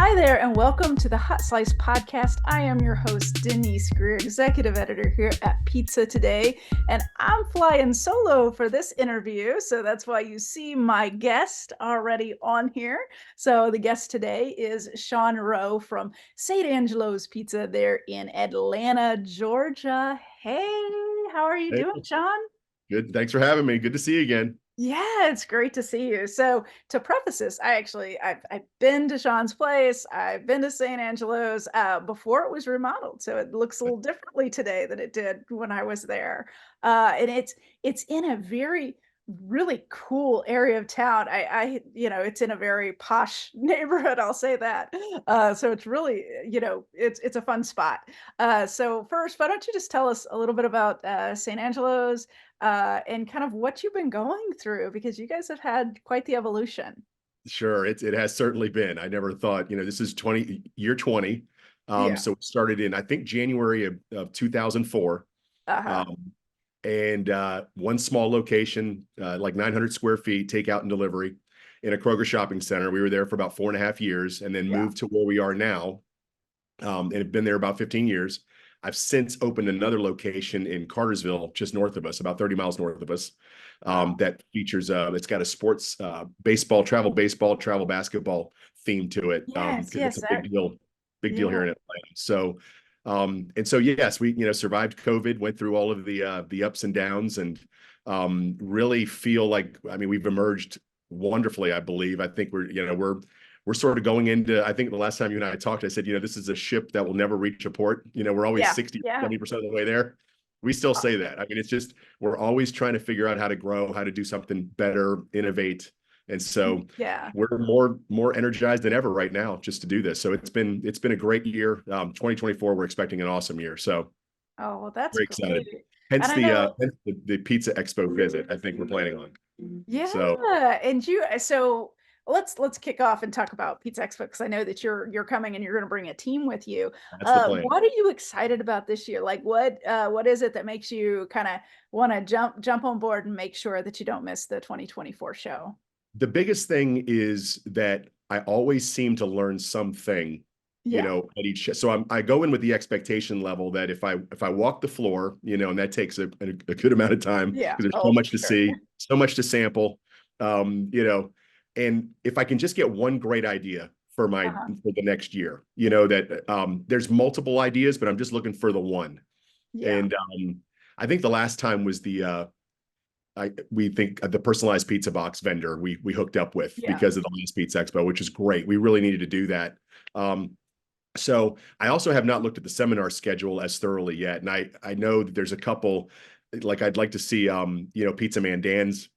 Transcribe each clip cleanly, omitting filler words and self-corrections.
Hi there, and welcome to the Hot Slice Podcast. I am your host, Denise Greer, executive editor here at Pizza Today, and I'm flying solo for this interview. So that's why you see my guest already on here. So the guest today is Sean Rowe from St. Angelo's Pizza there in Atlanta, Georgia. Hey, how are you Hey, doing, Sean? good. Thanks for having me. Good to see you again. Yeah, it's great to see you. So to preface this, I've been to Sean's place. I've been to St. Angelo's before it was remodeled, so it looks a little differently today than it did when I was there. And it's in a very really cool area of town. It's in a very posh neighborhood. I'll say that. So it's really it's a fun spot. So first, why don't you just tell us a little bit about St. Angelo's? And kind of what you've been going through because you guys have had quite the evolution. Sure, it has certainly been. I never thought, this is year 20. Yeah. So it started in I think January of 2004. Uh-huh. Um, and one small location, like 900 square feet, takeout and delivery in a Kroger shopping center. We were there for about 4.5 years and then Yeah. moved to where we are now. And have been there about 15 years. I've since opened another location in Cartersville, just north of us, about 30 miles north of us, Wow. that features, it's got a sports, baseball, travel basketball theme to it, Yes, because it's yes, a that big deal yeah. here in Atlanta. So, and so, yes, we, survived COVID, went through all of the ups and downs and really feel like, I mean, we've emerged wonderfully, I believe. I think we're sort of going into, I think the last time you and I talked, I said, this is a ship that will never reach a port. We're always Yeah. 60, Yeah. 70% of the way there. We still Uh, say that. I mean, it's just, we're always trying to figure out how to grow, how to do something better, innovate. And so Yeah. we're more energized than ever right now just to do this. So it's been a great year. 2024, we're expecting an awesome year. So Oh, well, that's very excited. great. And Hence I know, the Pizza Expo visit, I think we're planning on. So yeah. And so let's kick off and talk about Pizza Expo because I know that you're coming and you're going to bring a team with you. that's the plan. What are you excited about this year? Like what is it that makes you kind of want to jump on board and make sure that you don't miss the 2024 show? The biggest thing is that I always seem to learn something, Yeah. at each. So I go in with the expectation level that if I walk the floor, and that takes a good amount of time because Yeah. there's so Oh, for much to sure. see, so much to sample, and if I can just get one great idea Uh-huh. for the next year, that there's multiple ideas, but I'm just looking for the one. Yeah. And I think the last time was we think the personalized pizza box vendor we hooked up with Yeah. because of the last Pizza Expo, which is great. We really needed to do that. So I also have not looked at the seminar schedule as thoroughly yet, and I know that there's a couple. Like I'd like to see, Pizza Man Dan's.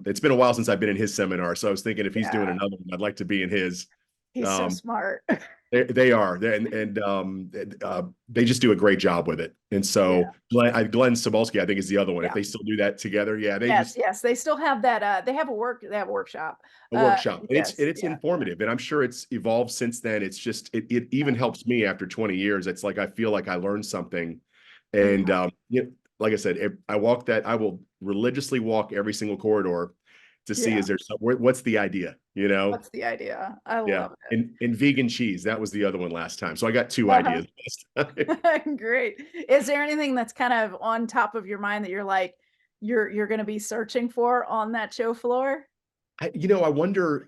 It's been a while since I've been in his seminar, so I was thinking if he's doing Yeah. another one, I'd like to be in his. He's so Um, smart. they are, they just do a great job with it. And Yeah. so Glenn Sobolski, I think, is the other one. If Yeah. they still do that together, yeah, they Yes, just yes. They still have that they have a workshop. a workshop. And it's Yes, and it's yeah. informative, and I'm sure it's evolved since then. It's just it even Uh, helps me after 20 years. It's like I feel like I learned something. And yeah. like I said, if I will religiously walk every single corridor to see, Yeah. is there what's the idea, What's the idea? I yeah. love it. And vegan cheese, that was the other one last time, so I got two Uh-huh. ideas last time. Great. Is there anything that's kind of on top of your mind that you're like you're going to be searching for on that show floor? I wonder,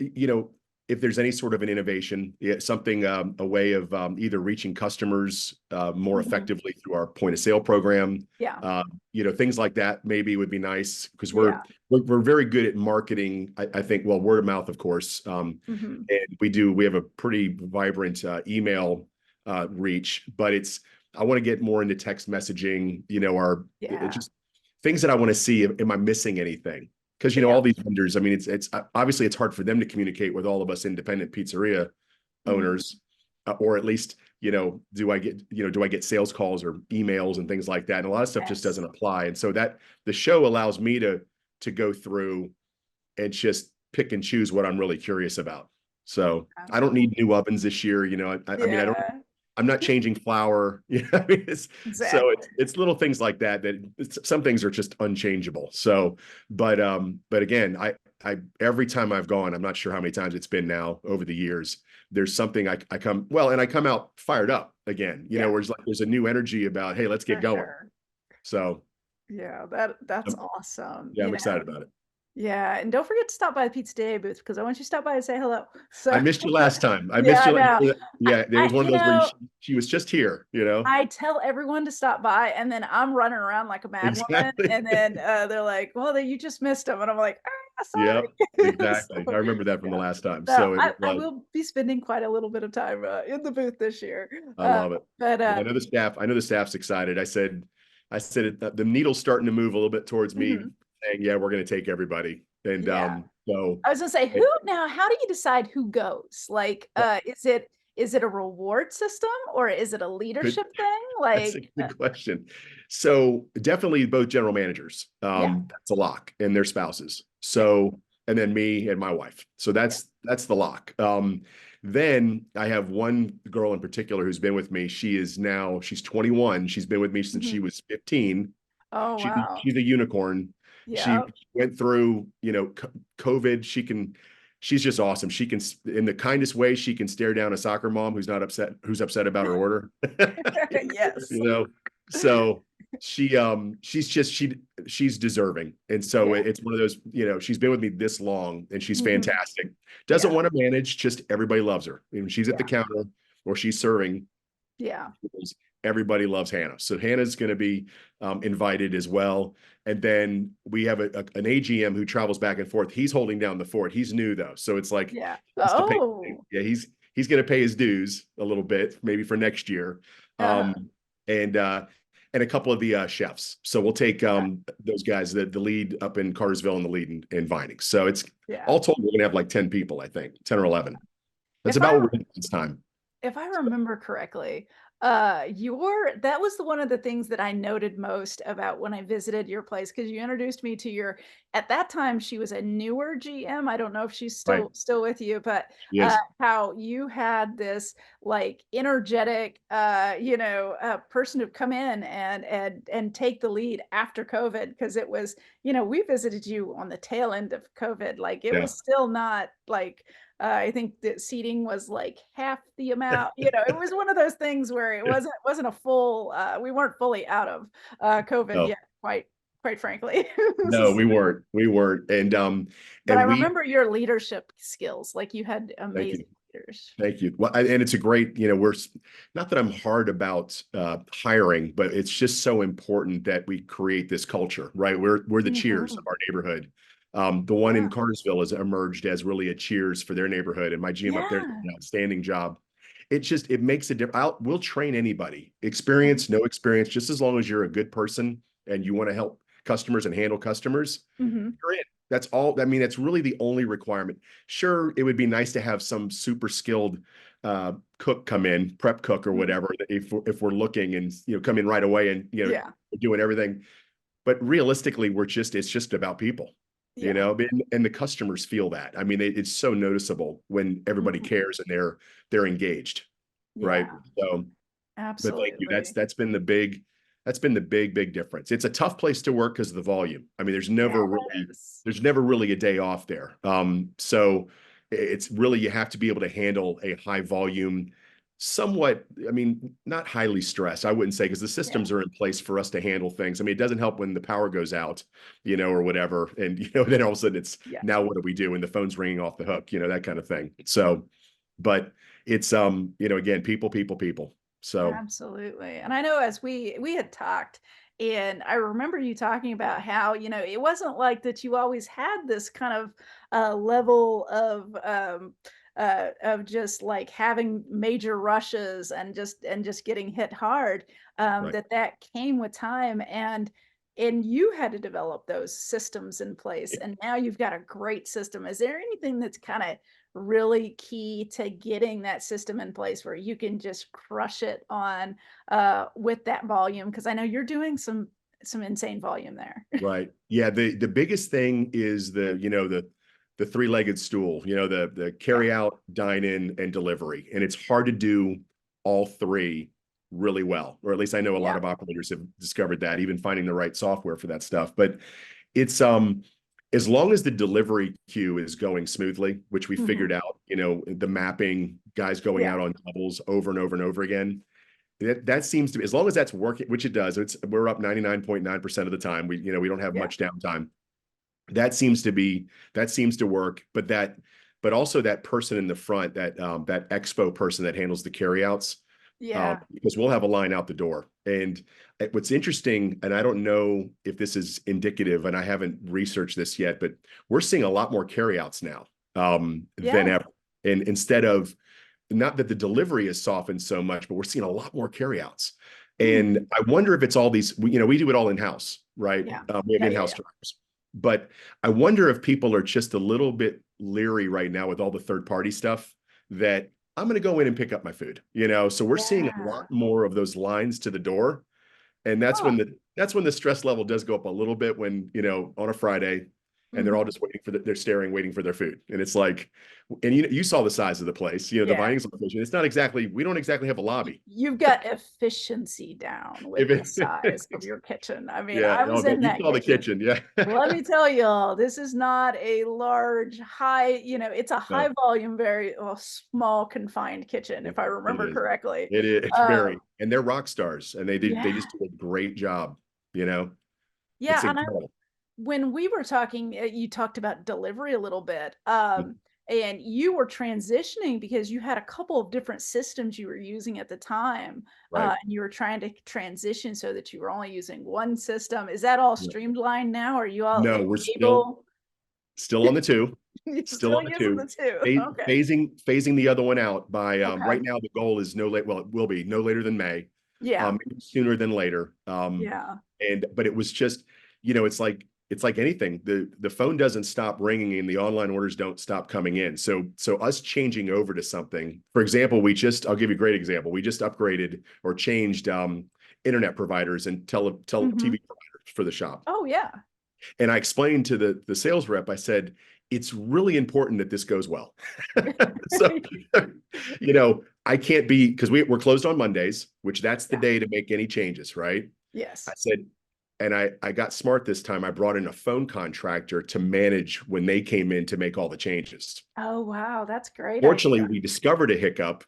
if there's any sort of an innovation, yeah, something, a way of either reaching customers more Mhm. effectively through our point of sale program, Yeah. things like that maybe would be nice because we're Yeah. we're very good at marketing. I think, well, word of mouth, of course, Hmm. and we have a pretty vibrant email reach, but I want to get more into text messaging. It's Yeah. just things that I want to see. Am I missing anything? Because Yeah. all these vendors, I mean, it's obviously it's hard for them to communicate with all of us independent pizzeria Mhm. owners, or at least, do I get sales calls or emails and things like that? And a lot of stuff just Yes. doesn't apply. And so that the show allows me to go through and just pick and choose what I'm really curious about. So I don't need new ovens this year. I mean, Yeah. I'm not changing flour. I mean, so Exactly. it's little things like that some things are just unchangeable. So, but again, every time I've gone, I'm not sure how many times it's been now over the years. There's something I come well, and I come out fired up again. You know, Yeah, where it's like there's a new energy about, hey, let's get for going. sure. So Yeah, that's I'm, awesome, yeah, I'm excited about it. Yeah, and don't forget to stop by the Pizzeria booth because I want you to stop by and say hello. I So, missed you last time. I yeah, missed I you. know. Yeah, it was one of You those where know, she was just here. You know, I tell everyone to stop by, and then I'm running around like a mad woman, exactly. and then they're like, "Well, you just missed them," and I'm like, "Ah, Yep, sorry." exactly. So, I remember that from the yeah. last time. No, So it was I like, will be spending quite a little bit of time in the booth this year. I love it. But Yeah, I know the staff's excited. I said the needle's starting to move a little bit towards me, mhm, saying, yeah, we're going to take everybody. And yeah. so I was gonna say, it, how do you decide who goes? Like, is it a reward system or is it a good. leadership thing? That's a Like, good question. So definitely both general managers. yeah, That's a lock, and their spouses. yeah, So and then me and my wife. So yeah. that's the lock. Then I have one girl in particular who's been with me. She's 21. She's been with me since she Mhm. was 15. Oh, wow. She's a unicorn. She Yeah. went through, COVID. She's just awesome. She can, in the kindest way, she can stare down a soccer mom who's upset about her order. Yes. you know, so she's deserving. And so Yeah. it's one of those, she's been with me this long and she's Mhm. fantastic. Doesn't Yeah. want to manage, just everybody loves her. And when she's at the Yeah. counter or she's serving, Yeah. everybody loves Hannah. So Hannah's going to be invited as well. And then we have an AGM who travels back and forth. He's holding down the fort. He's new though, so it's like Yeah. he has to pay. Oh. Yeah, he's going to pay his dues a little bit, maybe for next year. Uh-huh. Um, and and a couple of the chefs. So we'll take Okay. those guys, the lead up in Cartersville and the lead in Vining. So it's Yeah. all told, we're going to have like 10 people, I think, 10 or 11. That's If about I what we're doing this time. If I remember correctly, your that was one of the things that I noted most about when I visited your place because you introduced me to your at that time she was a newer GM. I don't know if she's Right. still with you, but Yes. how you had this like energetic person who come in and take the lead after COVID because it was, we visited you on the tail end of COVID. Like it Yeah. was still not like I think the seating was like half the amount, it was one of those things where it wasn't a full, we weren't fully out of COVID No. yet, quite frankly. No, we weren't. We weren't. But I And we remember your leadership skills, like you had thank you. amazing leaders. Thank you. Well, and it's a great, not that I'm hard about hiring, but it's just so important that we create this culture, right? We're the cheers of Mhm. our neighborhood. The one in Yeah. Cartersville has emerged as really a cheers for their neighborhood, and my GM up there did Yeah. an outstanding job. It makes a difference. We'll train anybody, Mhm. experience, no experience, just as long as you're a good person and you want to help customers and handle customers, Mhm. you're in. That's all. I mean, that's really the only requirement. Sure, it would be nice to have some super skilled cook come in, prep cook or Mhm. whatever, if we're looking and come in right away and Yeah. doing everything. But realistically, it's just about people, Yeah. and the customers feel that. I mean, it's so noticeable when everybody Mhm. cares and they're engaged, right? Yeah. So but thank you. Absolutely. That's been the big difference. It's a tough place to work because of the volume. I mean, Yes. there's never really a day off there. So it's really you have to be able to handle a high volume, somewhat, I mean, not highly stressed, I wouldn't say, because the Yeah. systems are in place for us to handle things. I mean, it doesn't help when the power goes out, or whatever. And then all of a sudden it's Yeah. now what do we do? And the phone's ringing off the hook, that kind of thing. So, but it's again, people. So Absolutely. And I know as we had talked, and I remember you talking about how, it wasn't like that you always had this kind of level of just like having major rushes and just getting hit hard. right. That came with time and you had to develop those systems in place. And now you've got a great system. Is there anything that's kind of really key to getting that system in place where you can just crush it on with that volume? Because I know you're doing some insane volume there. Right. Yeah. The biggest thing is the three-legged stool, the Yeah. carry out, dine in, and delivery. And it's hard to do all three really well, or at least I know a lot Yeah. of operators have discovered that, even finding the right software for that stuff. But it's as long as the delivery queue is going smoothly, which we figured Mhm. out, the mapping guys going Yeah. out on doubles over and over and over again. That seems to be, as long as that's working, which it does, we're up 99.9% of the time. We don't have Yeah. much downtime. That seems to work, but also that person in the front, that expo person that handles the carryouts, Yeah. because we'll have a line out the door. And what's interesting, and I don't know if this is indicative, and I haven't researched this yet, but we're seeing a lot more carryouts now, than Yeah. ever. And instead of, not that the delivery has softened so much, but we're seeing a lot more carryouts. Hmm. And I wonder if it's all these, we do it all in-house, right? Yeah. We have Yeah. Yeah. in-house Yeah. drivers. But I wonder if people are just a little bit leery right now with all the third-party stuff, that I'm going to go in and pick up my food. So we're seeing a lot Yeah. more of those lines to the door. And Huh. that's when the stress level does go up a little bit, when, on a Friday, and they're all Hmm. just they're staring, waiting for their food. And it's like, and you saw the size of the place, the Yeah. Vinings location. It's not exactly, we don't exactly have a lobby. You've got efficiency down with If the size of it, your kitchen. I mean, yeah, I oh, was man, in you that saw the kitchen. kitchen. Yeah. Let me tell y'all, this is not a large, it's a high No, volume, very small, confined kitchen, it if I remember is. correctly. It's very, Um, and they're rock stars, and they yeah, just do a great job. You know, it's yeah, and incredible. when we were talking, you talked about delivery a little bit, Mhm. and you were transitioning because you had a couple of different systems you were using at the time, Right. and you were trying to transition so that you were only using one system. Is that all Yeah. streamlined now? Are you all No, we're still able? still on the two. You're Still still on the using the two. two. Okay. Phasing the other one out by, Okay. right now the goal is no late. Well, it will be no later than May, Yeah. maybe sooner than later. Yeah. But it was just, it's like anything. The phone doesn't stop ringing and the online orders don't stop coming in. So us changing over to something, for example, I'll give you a great example. We just upgraded or changed internet providers and Mhm. TV providers for the shop. Oh, yeah. And I explained to the sales rep, I said, it's really important that this goes well. So, I can't be, because we're closed on Mondays, which that's the Yeah. day to make any changes, right? I Yes. said, and I got smart this time. I brought in a phone contractor to manage when they came in to make all the changes. Oh, wow, that's a great Fortunately, idea. we discovered a hiccup,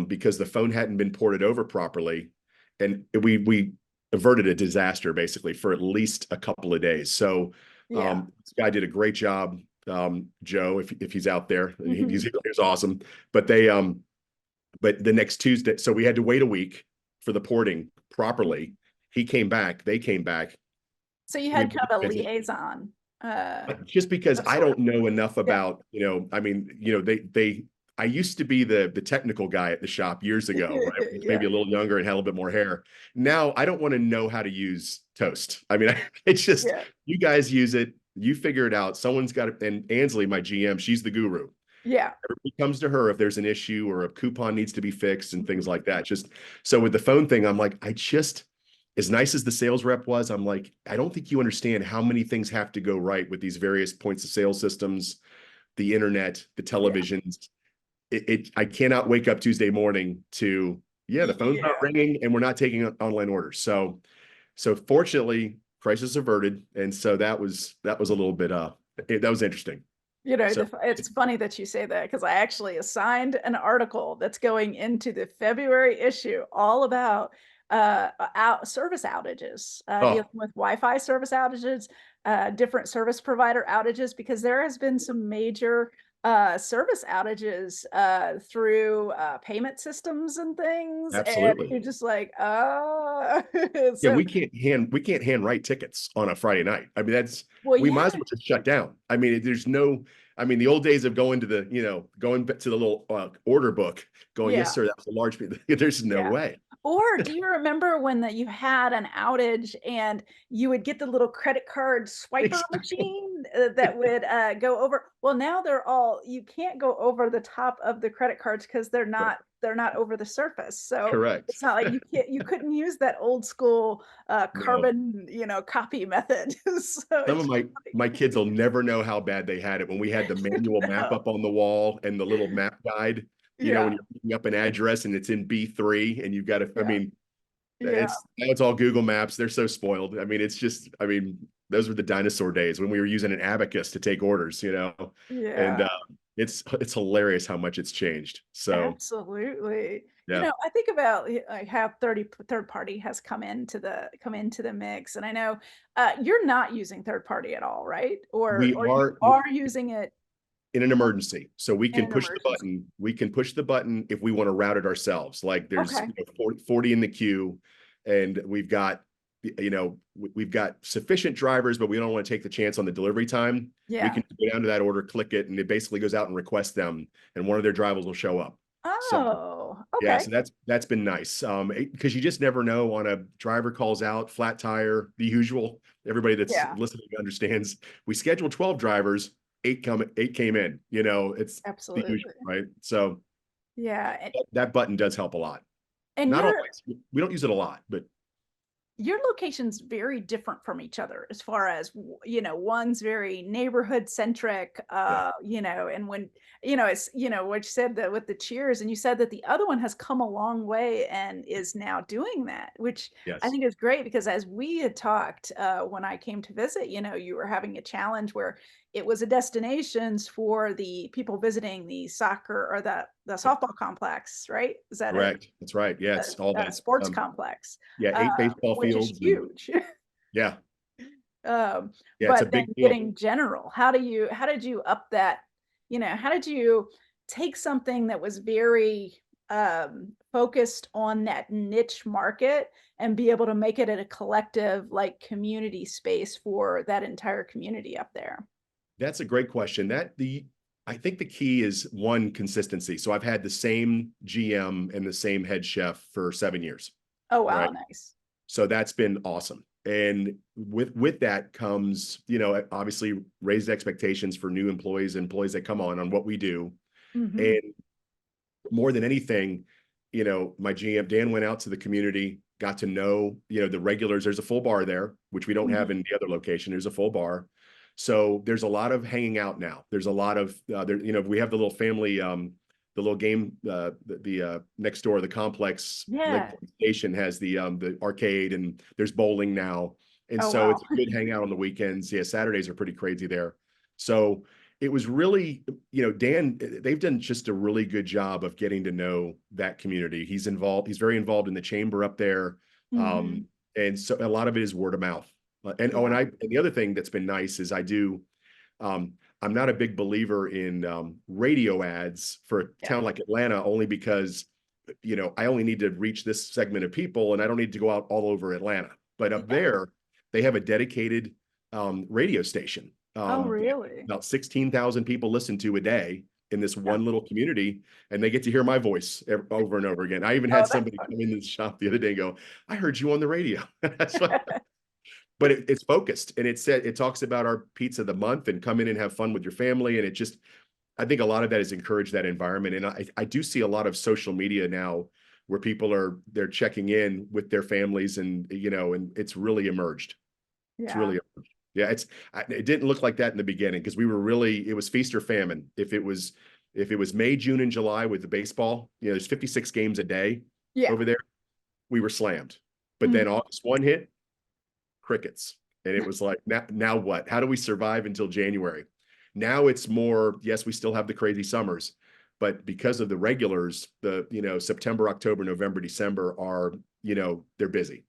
because the phone hadn't been ported over properly, and we averted a disaster basically for at least a couple of days. So, Yeah. this guy did a great job, Joe, if he's out there. Mhm. He was awesome. But but the next Tuesday, so we had to wait a week for the porting properly. Mhm. He came back, they came back. So you We had kind of a fixed it. liaison, Just because of I sort. don't know enough Yeah. about, I mean, I used to be the technical guy at the shop years ago, right? Yeah. Maybe a little younger and had a little bit more hair. Now I don't want to know how to use Toast. I mean, it's just, Yeah. you guys use it, you figure it out. Someone's got it. And Ansley, my GM, she's the guru. Yeah. Everybody comes to her if there's an issue or a coupon needs to be fixed and things Mhm. like that. Just so with the phone thing, I'm like, as nice as the sales rep was, I'm like, I don't think you understand how many things have to go right with these various points of sale systems, the internet, the Yeah. televisions. I cannot wake up Tuesday morning to, yeah, the phone's not Yeah. ringing and we're not taking online orders. So fortunately, crisis averted. And so that was a little bit, that was interesting. So It's funny that you say that because I actually assigned an article that's going into the February issue all about service outages, dealing oh, with Wi-Fi service outages, different service provider outages, because there has been some major service outages through payment systems and things, and absolutely. you're just like, Yeah, so we can't hand write tickets on a Friday night. I mean, well, we might yeah, as well just shut down. I mean, I mean, the old days of going to going to the little order book, going, yes, yeah. sir, that was a large. There's no Yeah. way. Or do you remember when that you had an outage and you would get the little credit card swiper Exactly. machine that would go over? Well, now you can't go over the top of the credit cards because they're not over the surface. So Correct. it's not like you couldn't use that old school No, carbon, copy method. So some it's of just my kids will never know how bad they had it when we had the manual map no. up on the wall and the little map guide. When Yeah, you're looking up an address and it's in B3 and I yeah, mean, yeah. it's all Google Maps. They're so spoiled. I mean, it's just, I mean, those were the dinosaur days when we were using an abacus to take orders, you know, and Yeah. it's hilarious how much it's changed. So Absolutely. You yeah, know, I think about how 30 third party has come into the mix, and I know you're not using third party at all, right? we Or you are are using it in an emergency. So we in can an push the emergency. button. We can push the button if we want to route it ourselves. Like there's, Okay. you know, 40 in the queue, and we've got, you know, we've got sufficient drivers, but we don't want to take the chance on the delivery time. We Yeah. can go down to that order, click it, and it basically goes out and requests them, and one of their drivers will show up. So Oh, yeah, okay. so that's been nice. Because you just never know on a driver calls out, flat tire, the usual. Everybody that's Yeah, listening understands. We scheduled 12 drivers, eight came in. You know, it's the usual, absolutely. right? So Yeah, that button does help a lot. and Not you're always. We don't use it a lot, but your location's very different from each other as far as you know, one's very neighborhood centric, yeah, you know, and when you know it's you know what you said that with the cheers, and you said that the other one has come a long way and is now doing that, which I yes, think is great because as we had talked when I came to visit, you know, you were having a challenge where it was a destinations for the people visiting the soccer or the softball complex, right? Is that it? correct. That's right. Yeah, it's all A that. sports complex, Yeah, 8 baseball which is fields, and huge. yeah, yeah, it's a But then big deal. getting general, how did you up that, you know, how did you take something that was very focused on that niche market and be able to make it at a collective like community space for that entire community up there? That's a great question. I think the key is one, consistency. So I've had the same GM and the same head chef for 7 years, Oh wow, right? nice. So that's been awesome. And with that comes, you know, obviously raised expectations for new employees that come on what we do. Mhm. And more than anything, you know, my GM Dan went out to the community, got to know, you know, the regulars. There's a full bar there, which we don't have Mhm. in the other location. There's a full bar. So there's a lot of hanging out now. There's a lot of there, you know, we have the little family the little game next door, the complex Lake Yeah. Point Station has the arcade, and there's bowling now. And Oh so wow. it's a good hangout on the weekends. Yeah, Saturdays are pretty crazy there. So it was really, you know, Dan, they've done just a really good job of getting to know that community. He's very involved in the chamber up there. Mhm. And so a lot of it is word of mouth. And Yeah. and the other thing that's been nice is um, I'm not a big believer in radio ads for a Yeah. town like Atlanta, only because, you know, I only need to reach this segment of people and I don't need to go out all over Atlanta. But up Yeah. there, they have a dedicated radio station Oh that really? about 16,000 people listen to a day in this Yeah. one little community, and they get to hear my voice over and over again. I even Oh, had that's somebody fun. come into the shop the other day and go, I heard you on the radio. That's what, but it's focused, and it talks about our pizza of the month and come in and have fun with your family. And it just, I think a lot of that has encouraged that environment. And I do see a lot of social media now where they're checking in with their families, and, you know, and it's really emerged. It's Yeah. really emerged. Yeah, it didn't look like that in the beginning because it was feast or famine. If it was May, June, and July with the baseball, you know, there's 56 games a day Yeah. over there. We were slammed. But then Mhm. August 1 hit, crickets. And it was like, now what? How do we survive until January? Now it's more, yes, we still have the crazy summers, but because of the regulars, you know, September, October, November, December are, you know, they're busy.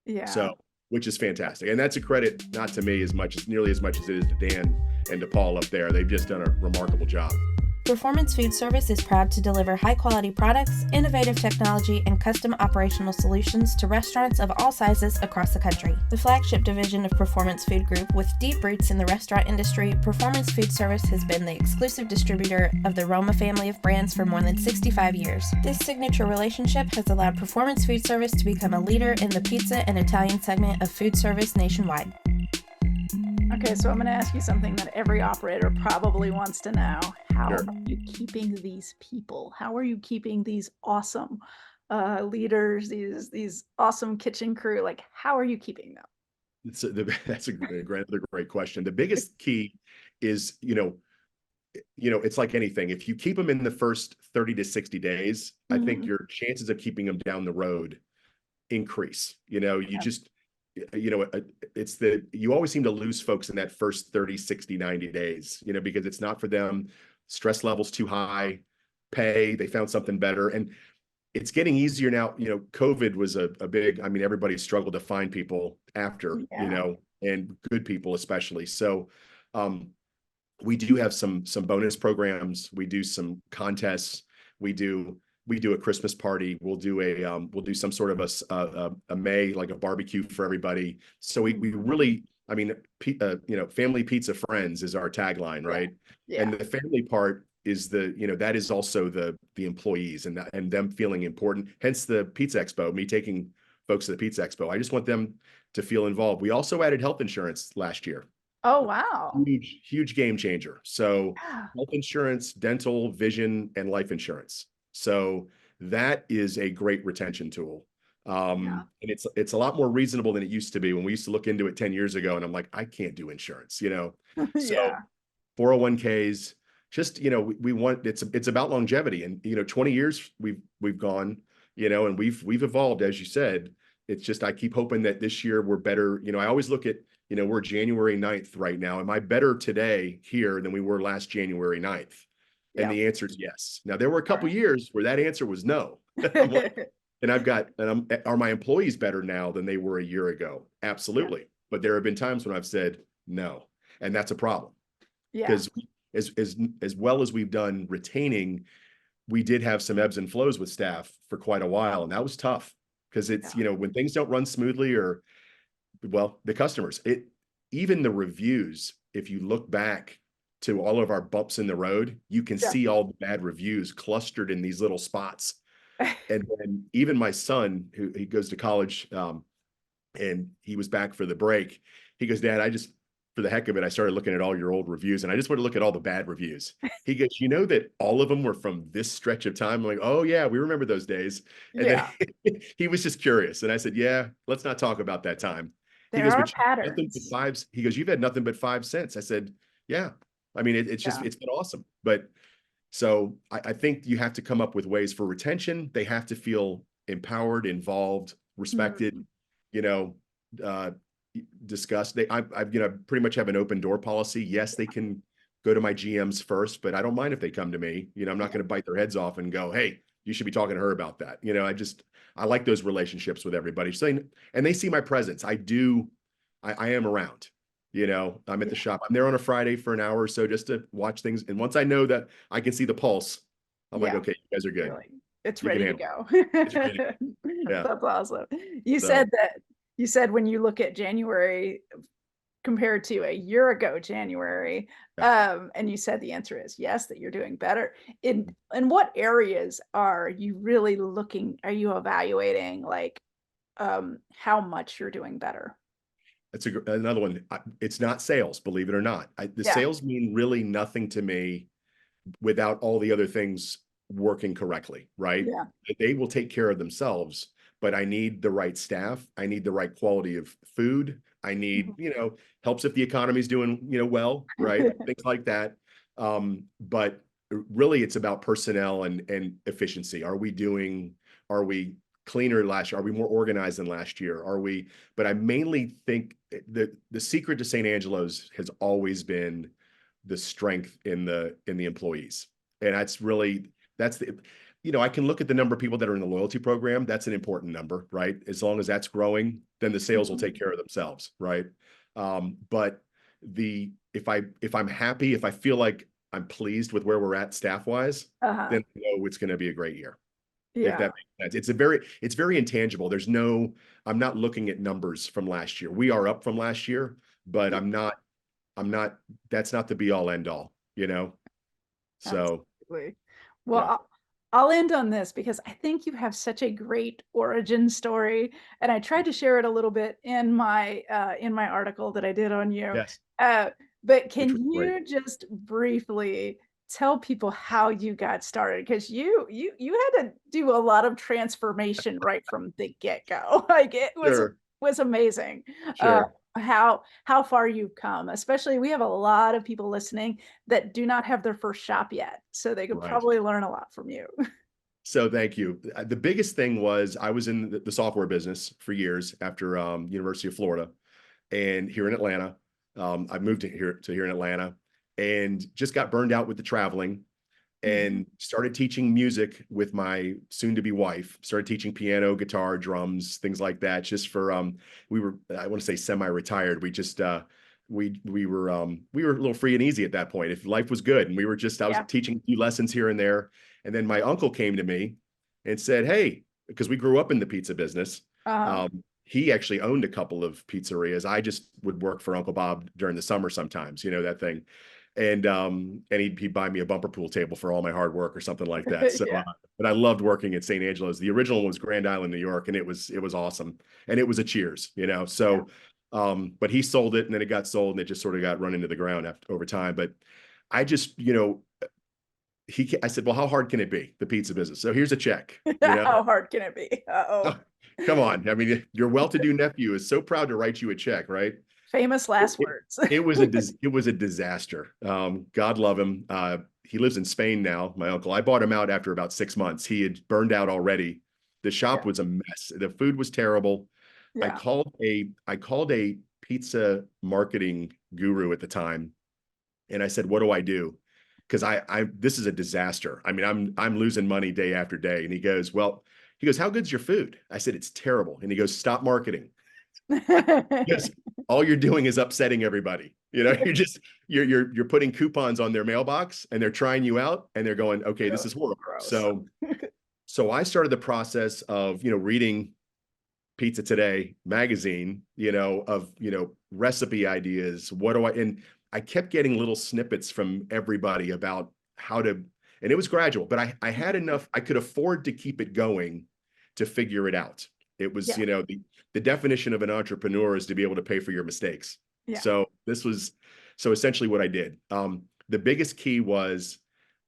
Yeah. So, which is fantastic. And that's a credit not to me nearly as much as it is to Dan and to Paul up there. They've just done a remarkable job. Performance Food Service is proud to deliver high quality products, innovative technology, and custom operational solutions to restaurants of all sizes across the country. The flagship division of Performance Food Group, with deep roots in the restaurant industry, Performance Food Service has been the exclusive distributor of the Roma family of brands for more than 65 years. This signature relationship has allowed Performance Food Service to become a leader in the pizza and Italian segment of food service nationwide. Okay, so I'm going to ask you something that every operator probably wants to know. How Sure. are you keeping these people? How are you keeping these awesome leaders, these awesome kitchen crew? Like, how are you keeping them? That's another great question. The biggest key is, it's like anything. If you keep them in the first 30 to 60 days, I think Mhm. your chances of keeping them down the road increase. You know, Yeah. it's you always seem to lose folks in that first 30, 60, 90 days, because it's not for them. Stress levels too high, they found something better. And it's getting easier now. COVID was a big, everybody struggled to find people after, Yeah. and good people especially. So we do have some bonus programs. We do some contests. We do a Christmas party. We'll do some sort of a May, like a barbecue for everybody. So we really, family pizza friends is our tagline, Yeah. right? Yeah. And the family part is that is also the employees and them feeling important. Hence the Pizza Expo, me taking folks to the Pizza Expo. I just want them to feel involved. We also added health insurance last year. Oh, wow. Huge game changer. So Yeah. health insurance, dental, vision, and life insurance. So that is a great retention tool. Yeah. And it's a lot more reasonable than it used to be when we used to look into it 10 years ago. And I'm like, I can't do insurance. So Yeah. 401ks, just, we want, it's about longevity. And, 20 years we've gone, and we've evolved, as you said. It's just, I keep hoping that this year we're better. I always look at, we're January 9th right now. Am I better today here than we were last January 9th? And Yeah. the answer is yes. Now, there were a All couple years where that answer was no. right. Are my employees better now than they were a year ago? Yeah. Absolutely. But there have been times when I've said no, and that's a problem. Yeah. Because as well as we've done retaining, we did have some ebbs and flows with staff for quite a while, and that was tough because it's, Yeah. when things don't run smoothly, or the customers, even the reviews, if you look back to all of our bumps in the road, you can Yeah. see all the bad reviews clustered in these little spots. And then even my son, who he goes to college, and he was back for the break. He goes, Dad, for the heck of it, I started looking at all your old reviews, and I just want to look at all the bad reviews. He goes, that all of them were from this stretch of time? I'm like, oh yeah, we remember those days. And then Yeah. he was just curious. And I said, yeah, let's not talk about that time. He There goes, are but nothing but patterns. fives. He goes, you've had nothing but 5 cents. I said, yeah. It's just, Yeah. it's been awesome. But so I think you have to come up with ways for retention. They have to feel empowered, involved, respected, Mhm. you know, uh, discussed. I pretty much have an open door policy. Yes, they can go to my GMs first, but I don't mind if they come to me. I'm not Yeah. going to bite their heads off and go, hey, you should be talking to her about that. I like those relationships with everybody. So, and they see my presence. I am around. I'm at the Yeah. shop. I'm there on a Friday for an hour or so just to watch things. And once I know that I can see the pulse, I'm like, Yeah. okay, you guys are good. You're like, it's You can ready to handle go. it. It's ready to go. Yeah. That's awesome. You So said that you said when you look at January compared to a year ago January, yeah. and you said the answer is yes, that you're doing better. In what areas are you really looking, are you evaluating like how much you're doing better? That's another one. It's not sales, believe it or not. The Yeah. sales mean really nothing to me without all the other things working correctly, right? Yeah. They will take care of themselves, but I need the right staff. I need the right quality of food. I need, helps if the economy's doing, well, right? Things like that. But really it's about personnel and efficiency. Are we cleaner last year? Are we more organized than last year? But I mainly think the secret to St. Angelo's has always been the strength in the employees. And I can look at the number of people that are in the loyalty program. That's an important number, right? As long as that's growing, then the sales will take care of themselves, right? But if I'm happy, if I feel like I'm pleased with where we're at staff wise, Uh-huh. then I know it's going to be a great year. If Yeah. that makes sense. It's very intangible. I'm not looking at numbers from last year. We are up from last year, but I'm not, that's not the be all end all, So Absolutely. Well, yeah. I'll end on this because I think you have such a great origin story, and I tried to share it a little bit in my article that I did on you. Yes. But It's can really great. you just briefly tell people how you got started? Because you had to do a lot of transformation right from the get-go. Like Sure. was amazing. Uh, Sure. how far you've come, especially we have a lot of people listening that do not have their first shop yet, so they could Right. probably learn a lot from you. So thank you. The biggest thing was I was in the software business for years after University of Florida and here in Atlanta. I moved here in Atlanta and just got burned out with the traveling Mhm. and started teaching music with my soon-to-be wife. Started teaching piano, guitar, drums, things like that. Just for we were, I want to say, semi-retired. We just we were a little free and easy at that point. If life was good, and we were just I was Yeah. teaching a few lessons here and there. And then my uncle came to me and said, "Hey," because we grew up in the pizza business. Uh-huh. He actually owned a couple of pizzerias. I just would work for Uncle Bob during the summer sometimes, you know, that thing. And he'd buy me a bumper pool table for all my hard work or something like that. So Yeah. but I loved working at St. Angelo's. The original one was Grand Island, New York, and it was awesome. And it was a Cheers, you know. Yeah. So but he sold it and then it got sold and it just sort of got run into the ground over time. But I just, you know, I said, well, how hard can it be? The pizza business. So here's a check, you know. How hard can it be? Uh-oh. Come on. I mean, your well-to-do nephew is so proud to write you a check, right? Famous last It, words. it was a disaster. God love him. He lives in Spain now, my uncle. I bought him out after about 6 months. He had burned out already. The shop Yeah. was a mess. The food was terrible. Yeah. I called a pizza marketing guru at the time, and I said, "What do I do?" Because I this is a disaster. I mean, I'm losing money day after day. And he goes, "Well," he goes, "How good's your food?" I said, "It's terrible." And he goes, "Stop marketing." Because all you're doing is upsetting everybody. You know, you're putting coupons on their mailbox and they're trying you out and they're going, okay, this Ugh, is horrible. gross. So I started the process of, you know, reading Pizza Today magazine, you know, of, you know, recipe ideas. And I kept getting little snippets from everybody about how to, and it was gradual, but I had enough, I could afford to keep it going to figure it out. It was, Yeah. you know, the definition of an entrepreneur is to be able to pay for your mistakes. Yeah. So so essentially what I did. The biggest key was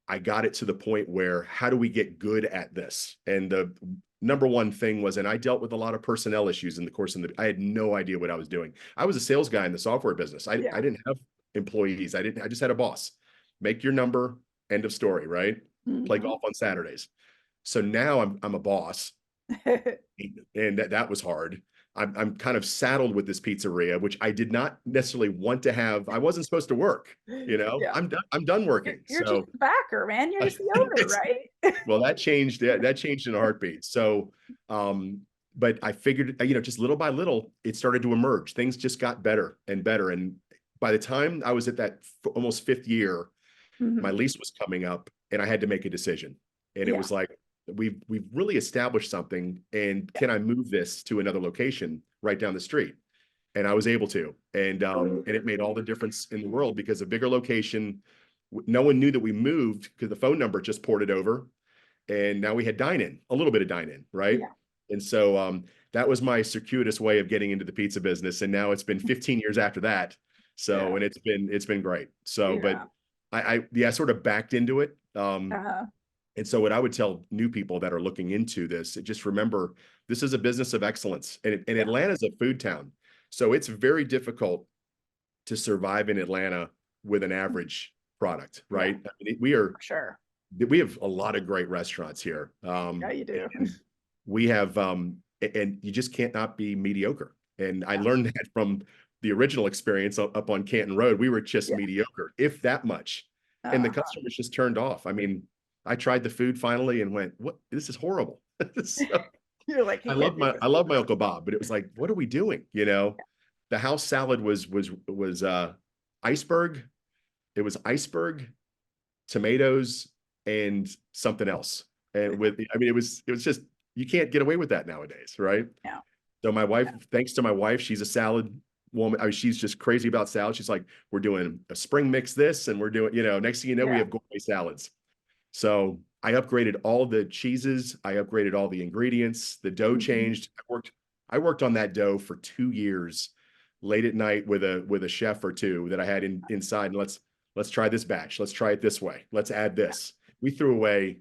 I got it to the point where how do we get good at this? And the number one thing was, and I dealt with a lot of personnel issues in the course I had no idea what I was doing. I was a sales guy in the software business. I Yeah. didn't have employees. I just had a boss. Make your number, end of story, right? Play Mhm. golf on Saturdays. So now I'm a boss, and that was hard. I'm kind of saddled with this pizzeria, which I did not necessarily want to have. I wasn't supposed to work, you know. Yeah. I'm done You're working. you're just So the backer, man. You're just the owner, right? well, that changed. That changed in a heartbeat. So, but I figured, you know, just little by little, it started to emerge. Things just got better and better. And by the time I was at that almost fifth year, my Mhm. lease was coming up, and I had to make a decision. And it Yeah. was like, we've really established something, and Yeah. can I move this to another location right down the street? And I was able to, and it made all the difference in the world because a bigger location. No one knew that we moved because the phone number just ported over, and now we had dine-in, a little bit of dine-in, right? Yeah. And so that was my circuitous way of getting into the pizza business. And now it's been 15 years after that. So, Yeah. and it's been great. So, but Yeah. I sort of backed into it. Uh-huh. And so what I would tell new people that are looking into this, just remember, this is a business of excellence. And Yeah. Atlanta is a food town. So it's very difficult to survive in Atlanta with an average product, Yeah. right? I mean, For sure. we have a lot of great restaurants here. Yeah, you do. And we have and you just can't not be mediocre. And I Yeah. learned that from the original experience up on Canton Road. We were just Yeah. mediocre, if that much. And the Uh-huh. customers just turned off. I mean, I tried the food finally and went, what? This is horrible. So You're like, "You can't do this." I love my Uncle Bob, but it was like, what are we doing? You know, the house salad was iceberg. It was iceberg, tomatoes, and something else. And I mean, it was just, you can't get away with that nowadays, right? Yeah. So my wife, thanks to my wife, she's a salad woman. I mean, she's just crazy about salad. She's like, we're doing a spring mix this, and we're doing, you know, next thing you know, we Yeah. have gourmet salads. So I upgraded all the cheeses. I upgraded all the ingredients. The dough Mhm. changed. I worked on that dough for 2 years, late at night with a chef or two that I had inside. And let's try this batch. Let's try it this way. Let's add this. We threw away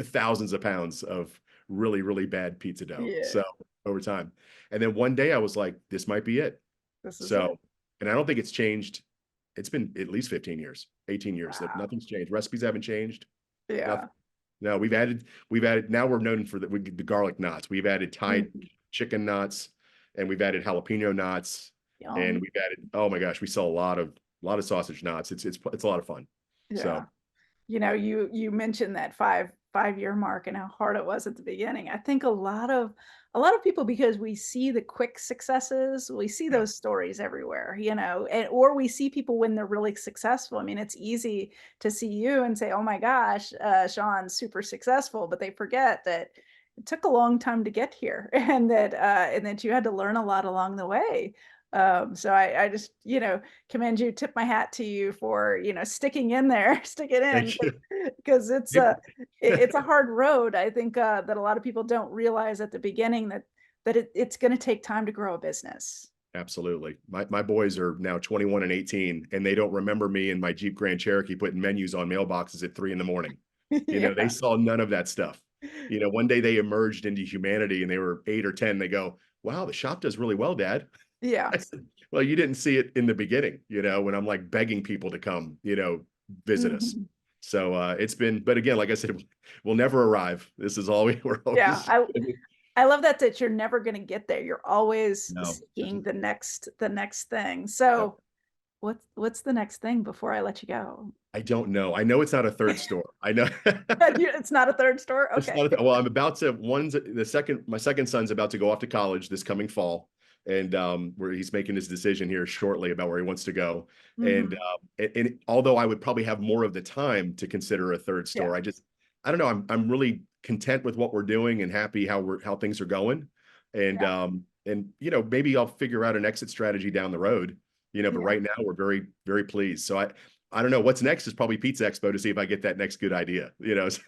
thousands of pounds of really, really bad pizza dough. Yeah. So over time. And then one day I was like, this might be it. This is it. So, and I don't think it's changed. It's been at least 15 years, 18 years that Wow. nothing's changed. Recipes haven't changed. Yeah. Nothing. No, we've added, now we're known for the garlic knots. We've added Thai Mhm. chicken knots, and we've added jalapeno knots, and Yum. we've added, oh my gosh, we sell a lot of sausage knots. It's a lot of fun. Yeah. So You mentioned that 5-year mark and how hard it was at the beginning. I think a lot of people, because we see the quick successes, we see yeah, those stories everywhere, or we see people when they're really successful. I mean, it's easy to see you and say, "Oh my gosh, Sean's super successful," but they forget that it took a long time to get here, and that you had to learn a lot along the way. So I just, commend you, tip my hat to you for, sticking in there, stick it in, thank you. because it's Yep. it's a hard road. I think that a lot of people don't realize at the beginning that it's going to take time to grow a business. Absolutely. My boys are now 21 and 18, and they don't remember me in my Jeep Grand Cherokee putting menus on mailboxes at 3 a.m. They Yeah. saw none of that stuff. One day they emerged into humanity and they were 8 or 10. They go, wow, the shop does really well, Dad. Yeah. I said, well, you didn't see it in the beginning, when I'm like begging people to come, visit us. Mhm. So but again, like I said, we'll never arrive. This is all we're Yeah. always. I love that you're never going to get there. You're always No, seeking the next thing. yep. So what's the next thing before I let you go? I don't know. I know it's not a third store. I know. It's not a third store? It's Okay. not well, I'm about to my second son's about to go off to college this coming fall. And where he's making his decision here shortly about where he wants to go. And Mhm. although I would probably have more of the time to consider a third Yeah. store, I don't know. I'm really content with what we're doing and happy how things are going. And Yeah. maybe I'll figure out an exit strategy down the road. But Yeah. right now we're very, very pleased. So I don't know. What's next is probably Pizza Expo to see if I get that next good idea.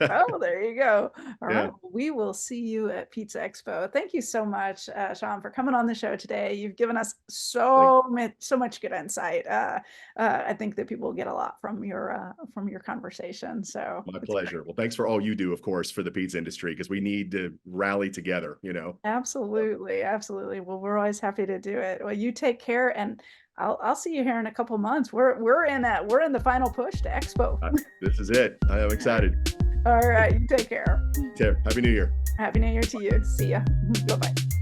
Oh, there you go. All right. Yeah. Well, we will see you at Pizza Expo. Thank you so much, Sean, for coming on the show today. You've given us Thank so much good insight. I think that people will get a lot from your conversation. So My it's great. pleasure. Well, thanks for all you do, of course, for the pizza industry, because we need to rally together. So, Absolutely, absolutely. Well, we're always happy to do it. Well, you take care, and I'll see you here in a couple months. We're in the final push to Expo. this is it. I am excited. All right, you take care. Happy New Year. Happy New Year to you. See ya. Bye bye.